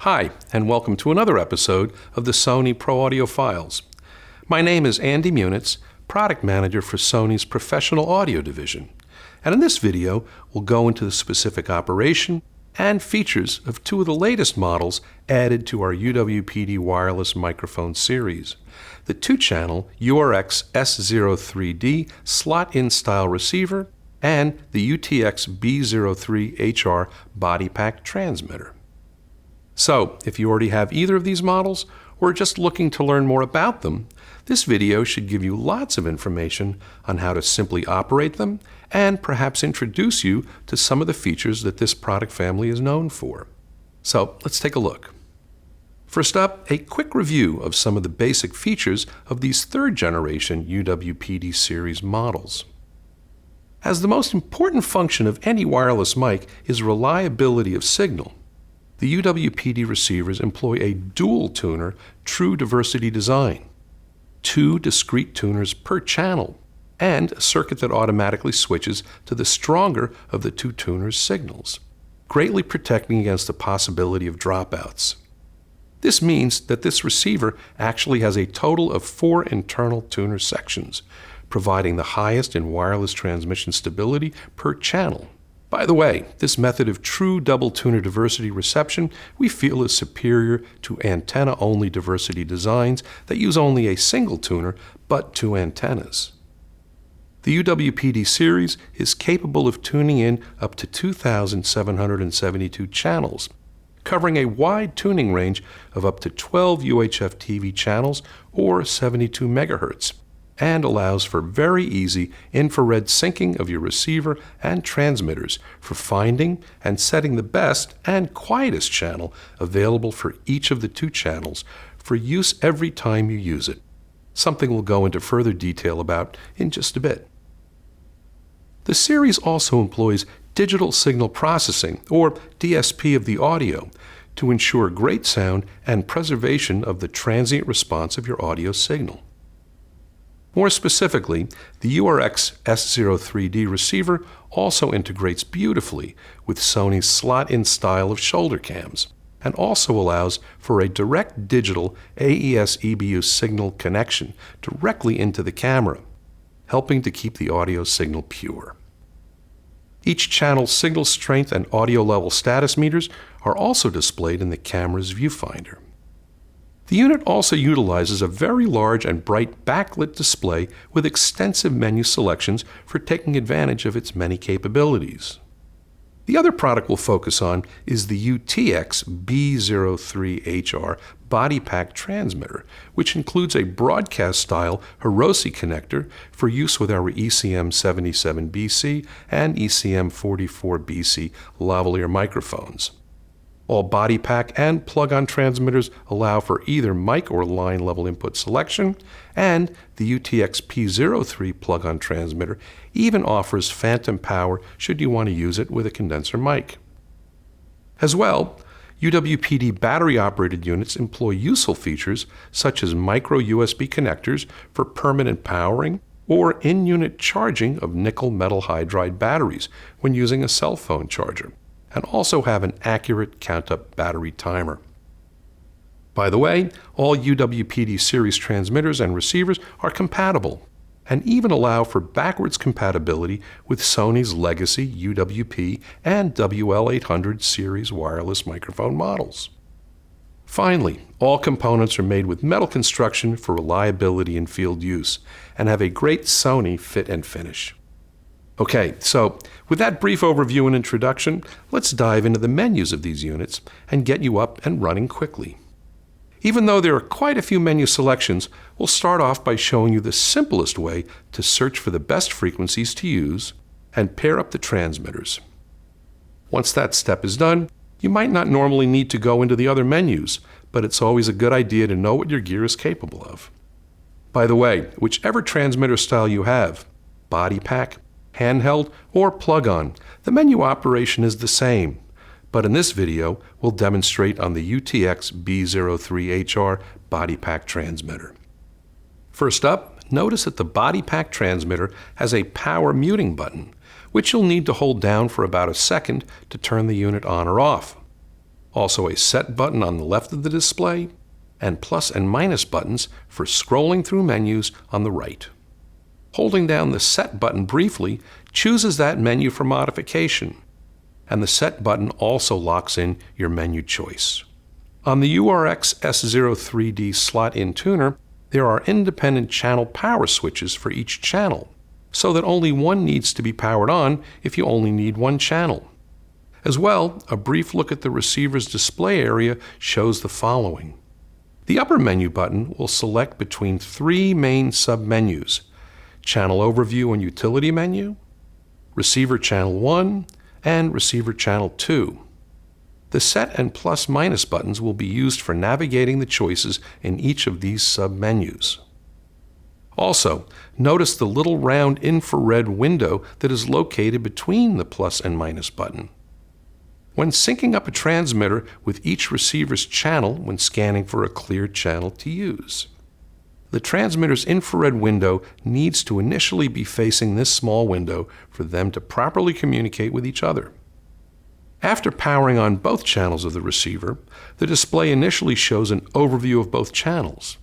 Hi, and welcome to another episode of the Sony Pro Audio Files. My name is Andy Munitz, Product Manager for Sony's Professional Audio Division. And in this video, we'll go into the specific operation and features of two of the latest models added to our UWP-D wireless microphone series. The 2-channel URX-S03D slot-in style receiver and the UTX-B03HR body pack transmitter. So, if you already have either of these models, or are just looking to learn more about them, this video should give you lots of information on how to simply operate them and perhaps introduce you to some of the features that this product family is known for. So, let's take a look. First up, a quick review of some of the basic features of these third-generation UWP-D series models. As the most important function of any wireless mic is reliability of signal, the UWP-D receivers employ a dual tuner true diversity design, 2 discrete tuners per channel, and a circuit that automatically switches to the stronger of the 2 tuners' signals, greatly protecting against the possibility of dropouts. This means that this receiver actually has a total of 4 internal tuner sections, providing the highest in wireless transmission stability per channel. By the way, this method of true double tuner diversity reception we feel is superior to antenna-only diversity designs that use only a single tuner but 2 antennas. The UWP-D series is capable of tuning in up to 2,772 channels, covering a wide tuning range of up to 12 UHF TV channels or 72 MHz. And allows for very easy infrared syncing of your receiver and transmitters for finding and setting the best and quietest channel available for each of the 2 channels for use every time you use it, something we'll go into further detail about in just a bit. The series also employs digital signal processing, or DSP, of the audio to ensure great sound and preservation of the transient response of your audio signal. More specifically, the URX-S03D receiver also integrates beautifully with Sony's slot-in style of shoulder cams and also allows for a direct digital AES-EBU signal connection directly into the camera, helping to keep the audio signal pure. Each channel's signal strength and audio level status meters are also displayed in the camera's viewfinder. The unit also utilizes a very large and bright backlit display with extensive menu selections for taking advantage of its many capabilities. The other product we'll focus on is the UTX-B03HR body pack transmitter, which includes a broadcast-style Hiroshi connector for use with our ECM77BC and ECM44BC lavalier microphones. All body pack and plug-on transmitters allow for either mic or line level input selection, and the UTX-P03 plug-on transmitter even offers phantom power should you want to use it with a condenser mic. As well, UWP-D battery-operated units employ useful features such as micro USB connectors for permanent powering or in-unit charging of nickel metal hydride batteries when using a cell phone charger, and also have an accurate count-up battery timer. By the way, all UWP-D series transmitters and receivers are compatible and even allow for backwards compatibility with Sony's legacy UWP and WL800 series wireless microphone models. Finally, all components are made with metal construction for reliability in field use and have a great Sony fit and finish. Okay, so with that brief overview and introduction, let's dive into the menus of these units and get you up and running quickly. Even though there are quite a few menu selections, we'll start off by showing you the simplest way to search for the best frequencies to use and pair up the transmitters. Once that step is done, you might not normally need to go into the other menus, but it's always a good idea to know what your gear is capable of. By the way, whichever transmitter style you have, body pack, handheld, or plug-on, the menu operation is the same, but in this video, we'll demonstrate on the UTX-B03HR body pack transmitter. First up, notice that the body pack transmitter has a power muting button, which you'll need to hold down for about a second to turn the unit on or off. also a set button on the left of the display, and plus and minus buttons for scrolling through menus on the right. Holding down the Set button briefly chooses that menu for modification, and the Set button also locks in your menu choice. On the URX S03D slot-in tuner, there are independent channel power switches for each channel, so that only one needs to be powered on if you only need one channel. As well, a brief look at the receiver's display area shows the following. The upper menu button will select between three main submenus: Channel Overview and Utility menu, Receiver Channel 1, and Receiver Channel 2. The Set and Plus Minus buttons will be used for navigating the choices in each of these submenus. Also, notice the little round infrared window that is located between the plus and minus button. When syncing up a transmitter with each receiver's channel when scanning for a clear channel to use, the transmitter's infrared window needs to initially be facing this small window for them to properly communicate with each other. After powering on both channels of the receiver, the display initially shows an overview of both channels.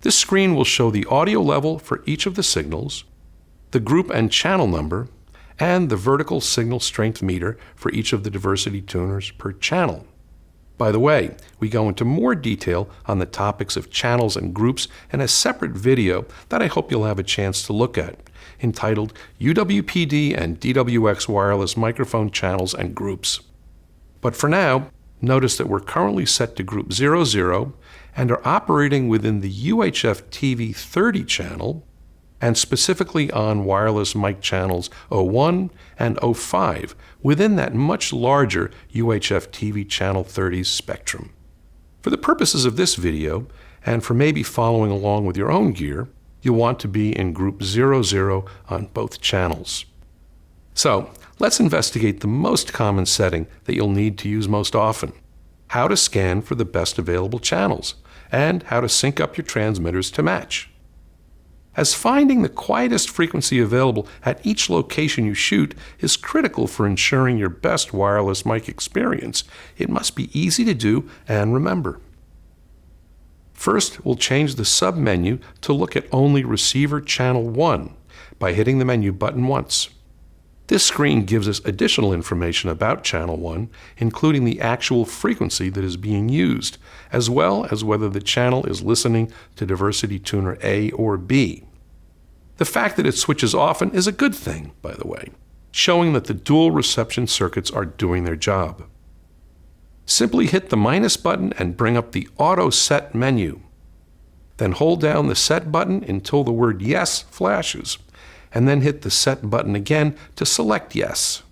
This screen will show the audio level for each of the signals, the group and channel number, and the vertical signal strength meter for each of the diversity tuners per channel. By the way, we go into more detail on the topics of channels and groups in a separate video that I hope you'll have a chance to look at, entitled UWP-D and DWX Wireless Microphone Channels and Groups. But for now, notice that we're currently set to Group 00 and are operating within the UHF-TV 30 channel, and specifically on wireless mic channels 01 and 05 within that much larger UHF-TV channel 30's spectrum. For the purposes of this video, and for maybe following along with your own gear, you'll want to be in Group 00 on both channels. So, let's investigate the most common setting that you'll need to use most often: how to scan for the best available channels, and how to sync up your transmitters to match. As finding the quietest frequency available at each location you shoot is critical for ensuring your best wireless mic experience, it must be easy to do and remember. First, we'll change the sub-menu to look at only Receiver Channel 1 by hitting the menu button once. This screen gives us additional information about Channel 1, including the actual frequency that is being used, as well as whether the channel is listening to Diversity Tuner A or B. The fact that it switches often is a good thing, by the way, showing that the dual reception circuits are doing their job. Simply hit the minus button and bring up the Auto Set menu. Then hold down the Set button until the word Yes flashes, and then hit the Set button again to select Yes.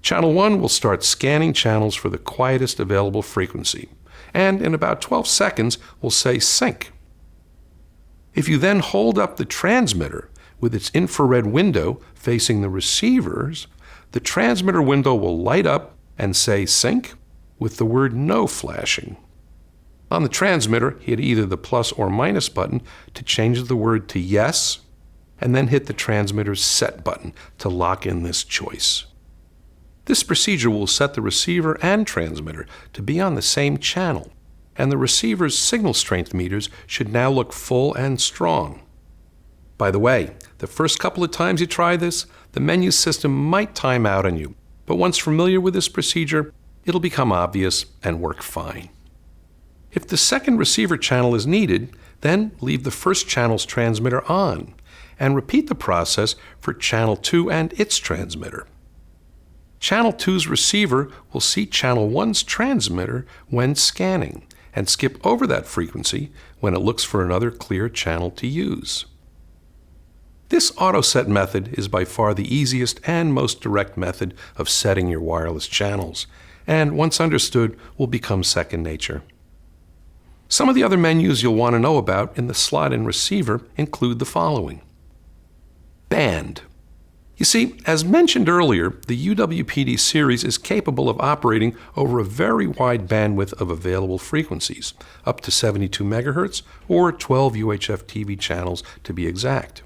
Channel 1 will start scanning channels for the quietest available frequency, and in about 12 seconds will say Sync. If you then hold up the transmitter with its infrared window facing the receivers, the transmitter window will light up and say Sync with the word No flashing. On the transmitter, hit either the plus or minus button to change the word to Yes, and then hit the transmitter's Set button to lock in this choice. This procedure will set the receiver and transmitter to be on the same channel, and the receiver's signal strength meters should now look full and strong. By the way, the first couple of times you try this, the menu system might time out on you, but once familiar with this procedure, it'll become obvious and work fine. If the second receiver channel is needed, then leave the first channel's transmitter on, and repeat the process for Channel 2 and its transmitter. Channel 2's receiver will see Channel 1's transmitter when scanning, and skip over that frequency when it looks for another clear channel to use. This auto-set method is by far the easiest and most direct method of setting your wireless channels, and once understood will become second nature. Some of the other menus you'll want to know about in the slot-in receiver include the following. Band. You see, as mentioned earlier, the UWP-D series is capable of operating over a very wide bandwidth of available frequencies, up to 72 MHz or 12 UHF-TV channels to be exact.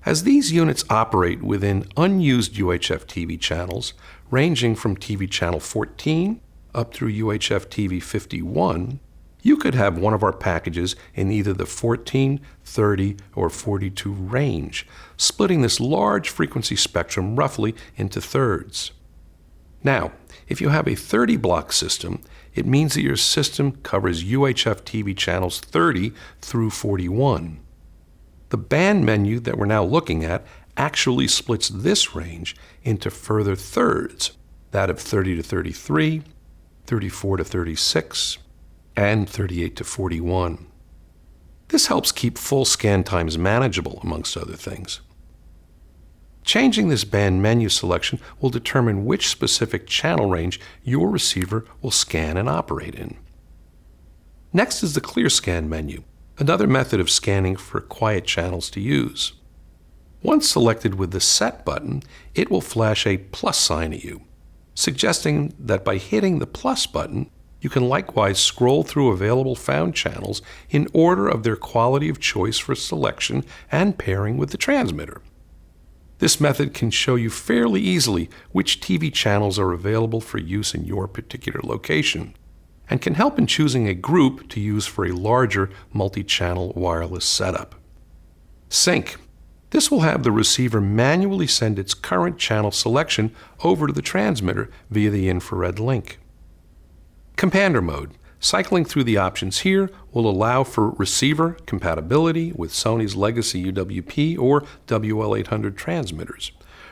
As these units operate within unused UHF-TV channels, ranging from TV channel 14 up through UHF-TV 51, you could have one of our packages in either the 14, 30, or 42 range, splitting this large frequency spectrum roughly into thirds. Now, if you have a 30-block system, it means that your system covers UHF-TV channels 30 through 41. The band menu that we're now looking at actually splits this range into further thirds, that of 30 to 33, 34 to 36, and 38 to 41. This helps keep full scan times manageable, amongst other things. Changing this band menu selection will determine which specific channel range your receiver will scan and operate in. Next is the clear scan menu, another method of scanning for quiet channels to use. Once selected with the Set button, it will flash a plus sign at you, suggesting that by hitting the plus button, you can likewise scroll through available found channels in order of their quality of choice for selection and pairing with the transmitter. This method can show you fairly easily which TV channels are available for use in your particular location, and can help in choosing a group to use for a larger multi-channel wireless setup. Sync. This will have the receiver manually send its current channel selection over to the transmitter via the infrared link. Compander mode. Cycling through the options here will allow for receiver compatibility with Sony's legacy UWP or WL800 transmitters.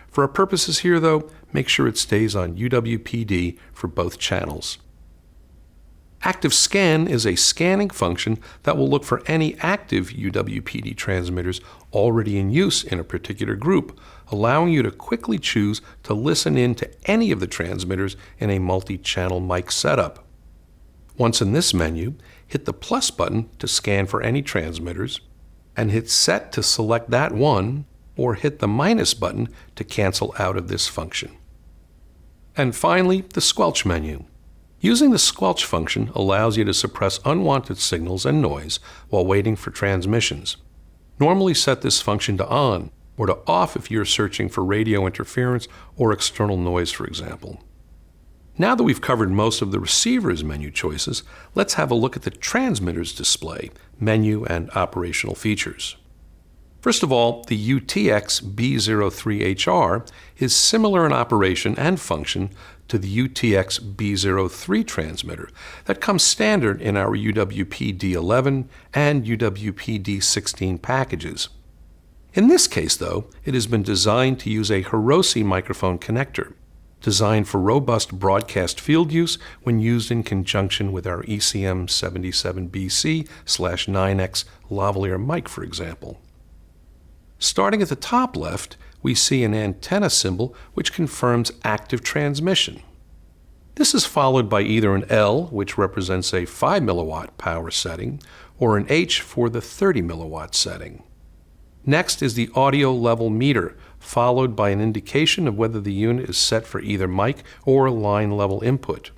For our purposes here, though, make sure it stays on UWP-D for both channels. Active Scan is a scanning function that will look for any active UWP-D transmitters already in use in a particular group, allowing you to quickly choose to listen in to any of the transmitters in a multi-channel mic setup. Once in this menu, hit the plus button to scan for any transmitters, and hit Set to select that one, or hit the minus button to cancel out of this function. And finally, the Squelch menu. Using the Squelch function allows you to suppress unwanted signals and noise while waiting for transmissions. Normally set this function to on or to off if you're searching for radio interference or external noise, for example. Now that we've covered most of the receiver's menu choices, let's have a look at the transmitter's display, menu, and operational features. First of all, the UTX-B03HR is similar in operation and function to the UTX-B03 transmitter that comes standard in our UWP-D11 and UWP-D16 packages. In this case, though, it has been designed to use a Hirose microphone connector, designed for robust broadcast field use when used in conjunction with our ECM77BC/9X lavalier mic, for example. Starting at the top left, we see an antenna symbol which confirms active transmission. This is followed by either an L, which represents a 5 milliwatt power setting, or an H for the 30 milliwatt setting. Next is the audio level meter, followed by an indication of whether the unit is set for either mic or line level input.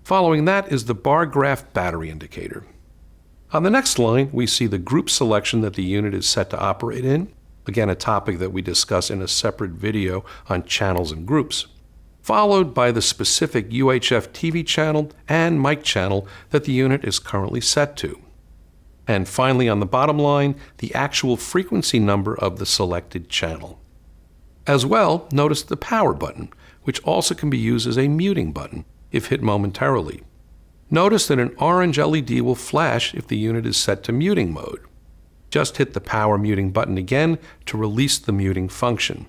Following that is the bar graph battery indicator. On the next line, we see the group selection that the unit is set to operate in, again a topic that we discuss in a separate video on channels and groups, followed by the specific UHF TV channel and mic channel that the unit is currently set to. And finally, on the bottom line, the actual frequency number of the selected channel. As well, notice the power button, which also can be used as a muting button if hit momentarily. Notice that an orange LED will flash if the unit is set to muting mode. Just hit the power muting button again to release the muting function.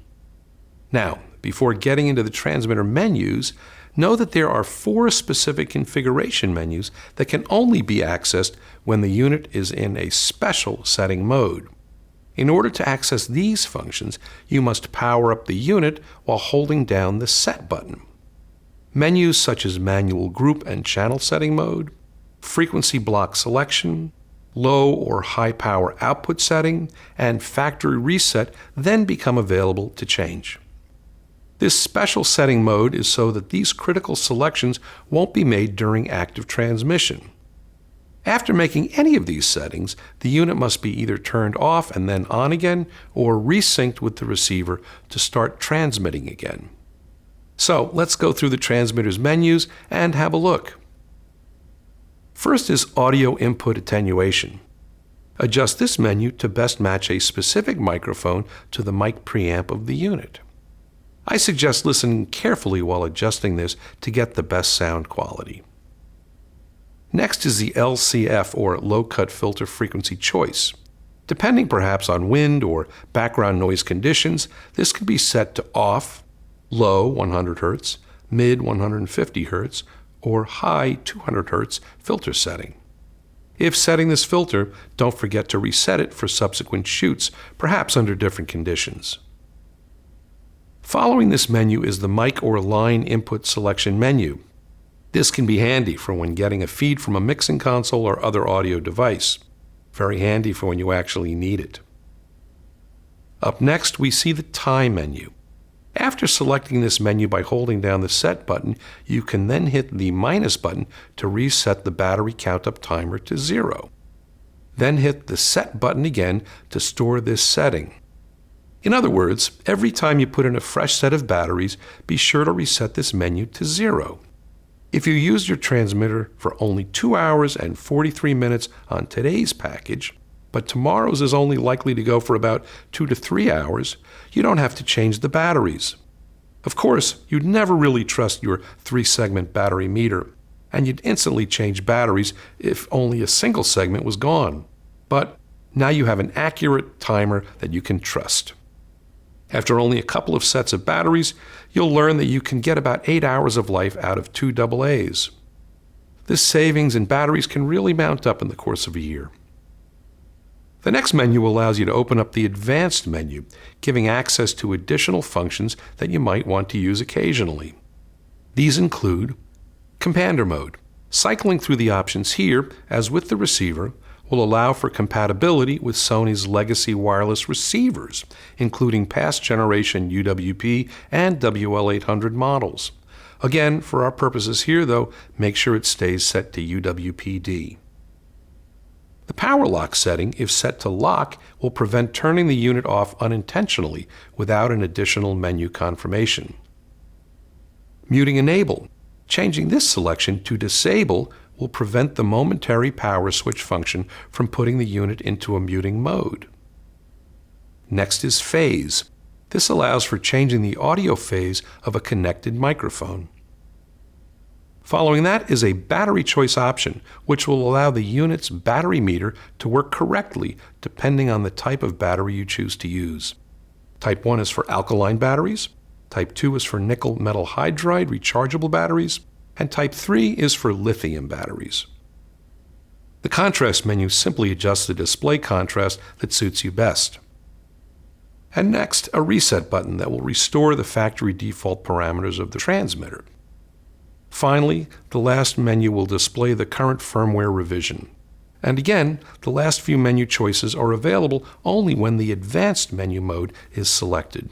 Now, before getting into the transmitter menus, know that there are 4 specific configuration menus that can only be accessed when the unit is in a special setting mode. In order to access these functions, you must power up the unit while holding down the Set button. Menus such as manual group and channel setting mode, frequency block selection, low or high power output setting, and factory reset then become available to change. This special setting mode is so that these critical selections won't be made during active transmission. After making any of these settings, the unit must be either turned off and then on again, or resynced with the receiver to start transmitting again. So let's go through the transmitter's menus and have a look. First is Audio Input Attenuation. Adjust this menu to best match a specific microphone to the mic preamp of the unit. I suggest listening carefully while adjusting this to get the best sound quality. Next is the LCF, or Low Cut Filter Frequency Choice. Depending perhaps on wind or background noise conditions, this can be set to off, low 100 Hz, mid 150 Hz, or high 200 Hz filter setting. If setting this filter, don't forget to reset it for subsequent shoots, perhaps under different conditions. Following this menu is the mic or line input selection menu. This can be handy for when getting a feed from a mixing console or other audio device. Very handy for when you actually need it. Up next, we see the time menu. After selecting this menu by holding down the Set button, you can then hit the minus button to reset the battery count-up timer to 0. Then hit the Set button again to store this setting. In other words, every time you put in a fresh set of batteries, be sure to reset this menu to 0. If you used your transmitter for only 2 hours and 43 minutes on today's package, but tomorrow's is only likely to go for about 2 to 3 hours, you don't have to change the batteries. Of course, you'd never really trust your 3-segment battery meter, and you'd instantly change batteries if only a single segment was gone. But now you have an accurate timer that you can trust. After only a couple of sets of batteries, you'll learn that you can get about 8 hours of life out of 2 AA's. This savings in batteries can really mount up in the course of a year. The next menu allows you to open up the Advanced menu, giving access to additional functions that you might want to use occasionally. These include Compander mode. Cycling through the options here, as with the receiver, will allow for compatibility with Sony's legacy wireless receivers, including past generation UWP and WL800 models. Again, for our purposes here though, make sure it stays set to UWP-D. The power lock setting, if set to lock, will prevent turning the unit off unintentionally without an additional menu confirmation. Muting enable. Changing this selection to disable will prevent the momentary power switch function from putting the unit into a muting mode. Next is phase. This allows for changing the audio phase of a connected microphone. Following that is a battery choice option, which will allow the unit's battery meter to work correctly depending on the type of battery you choose to use. Type 1 is for alkaline batteries, Type 2 is for nickel metal hydride rechargeable batteries, and Type 3 is for lithium batteries. The contrast menu simply adjusts the display contrast that suits you best. And next, a reset button that will restore the factory default parameters of the transmitter. Finally, the last menu will display the current firmware revision. And again, the last few menu choices are available only when the Advanced menu mode is selected.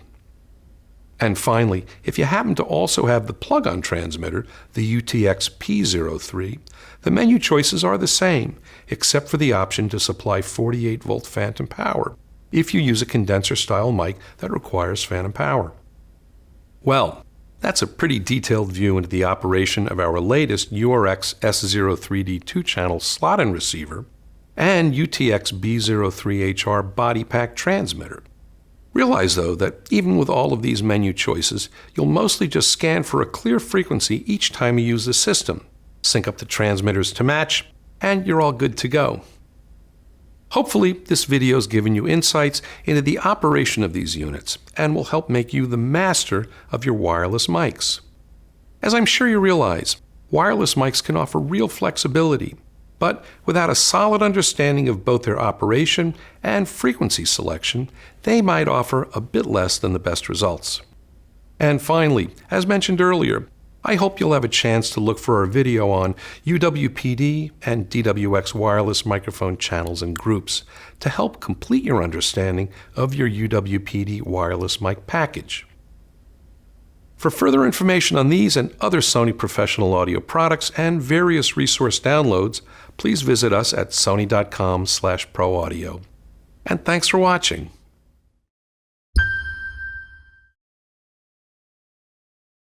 And finally, if you happen to also have the plug-on transmitter, the UWP-P03, the menu choices are the same, except for the option to supply 48-volt phantom power, if you use a condenser-style mic that requires phantom power. Well, that's a pretty detailed view into the operation of our latest URX S03D 2-channel slot-in receiver and UTX-B03HR body pack transmitter. Realize, though, that even with all of these menu choices, you'll mostly just scan for a clear frequency each time you use the system, sync up the transmitters to match, and you're all good to go. Hopefully, this video's given you insights into the operation of these units and will help make you the master of your wireless mics. As I'm sure you realize, wireless mics can offer real flexibility, but without a solid understanding of both their operation and frequency selection, they might offer a bit less than the best results. And finally, as mentioned earlier, I hope you'll have a chance to look for our video on UWP-D and DWX wireless microphone channels and groups to help complete your understanding of your UWP-D wireless mic package. For further information on these and other Sony professional audio products and various resource downloads, please visit us at sony.com/proaudio. And thanks for watching.